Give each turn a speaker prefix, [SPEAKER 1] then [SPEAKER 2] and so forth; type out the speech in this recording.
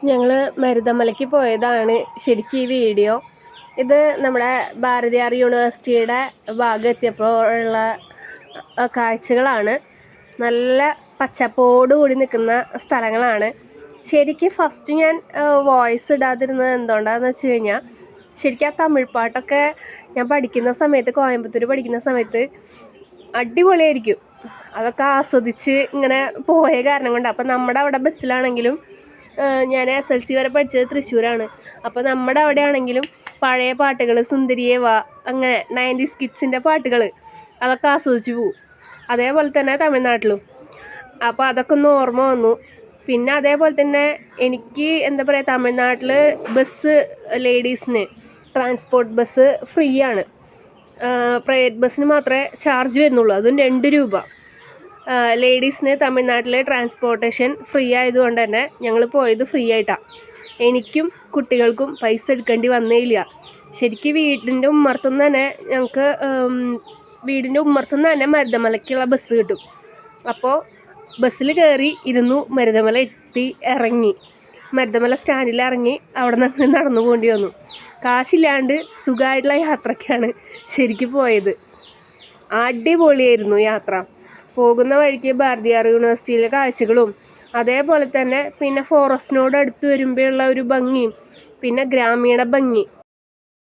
[SPEAKER 1] ഞങ്ങൾ മരുതമലയ്ക്ക് പോയതാണ് ശരിക്കും ഈ വീഡിയോ. ഇത് നമ്മുടെ ഭാരതിയാർ യൂണിവേഴ്സിറ്റിയുടെ ഭാഗം എത്തിയപ്പോൾ ഉള്ള കാഴ്ചകളാണ്. നല്ല പച്ചപ്പോട് കൂടി നിൽക്കുന്ന സ്ഥലങ്ങളാണ്. ശരിക്കും ഫസ്റ്റ് ഞാൻ വോയിസ് ഇടാതിരുന്നത് എന്തുകൊണ്ടാണെന്ന് വെച്ച് കഴിഞ്ഞാൽ, ശരിക്കും ആ തമിഴ് പാട്ടൊക്കെ ഞാൻ പഠിക്കുന്ന സമയത്ത്, കോയമ്പത്തൂർ പഠിക്കുന്ന സമയത്ത് അടിപൊളിയായിരിക്കും. അതൊക്കെ ആസ്വദിച്ച് ഇങ്ങനെ പോയ കാരണം കൊണ്ട്. അപ്പം നമ്മുടെ അവിടെ ബസ്സിലാണെങ്കിലും, ഞാൻ SLC വരെ പഠിച്ചത് തൃശ്ശൂരാണ്. അപ്പോൾ നമ്മുടെ അവിടെ ആണെങ്കിലും പഴയ പാട്ടുകൾ, സുന്ദരിയെ വാ, അങ്ങനെ 90s കിഡ്സിൻ്റെ പാട്ടുകൾ, അതൊക്കെ ആസ്വദിച്ച് പോവും. അതേപോലെ തന്നെ തമിഴ്നാട്ടിലും. അപ്പോൾ അതൊക്കെ ഒന്ന് ഓർമ്മ വന്നു. പിന്നെ അതേപോലെ തന്നെ എനിക്ക് എന്താ പറയുക, തമിഴ്നാട്ടിൽ ബസ് ലേഡീസിന് ട്രാൻസ്പോർട്ട് ബസ് ഫ്രീ ആണ്. പ്രൈവറ്റ് ബസ്സിന് മാത്രമേ ചാർജ് വരുന്നുള്ളൂ, അതും 2 രൂപ. ലേഡീസിന് തമിഴ്നാട്ടിലെ ട്രാൻസ്പോർട്ടേഷൻ ഫ്രീ ആയതുകൊണ്ട് തന്നെ ഞങ്ങൾ പോയത് ഫ്രീ ആയിട്ടാണ്. എനിക്കും കുട്ടികൾക്കും പൈസ എടുക്കേണ്ടി വന്നേയില്ല. ശരിക്കും വീടിൻ്റെ ഉമ്മർത്തുനിന്ന് തന്നെ ഞങ്ങൾക്ക് മരുതമലയ്ക്കുള്ള ബസ് കിട്ടും. അപ്പോൾ ബസ്സിൽ കയറി ഇരുന്നു, മരുതമല എത്തി, ഇറങ്ങി, മരുതമല സ്റ്റാൻഡിൽ ഇറങ്ങി, അവിടെ നിന്ന് നടന്നു പോകേണ്ടി വന്നു. കാശില്ലാണ്ട് സുഖമായിട്ടുള്ള യാത്രയ്ക്കാണ് ശരിക്കും പോയത്. അടിപൊളിയായിരുന്നു യാത്ര. പോകുന്ന വഴിക്ക് ഭാരതിയാർ യൂണിവേഴ്സിറ്റിയിലെ കാഴ്ചകളും, അതേപോലെ തന്നെ പിന്നെ ഫോറസ്റ്റിനോട് അടുത്ത് വരുമ്പോഴുള്ള ഒരു ഭംഗിയും, പിന്നെ ഗ്രാമീണ ഭംഗി,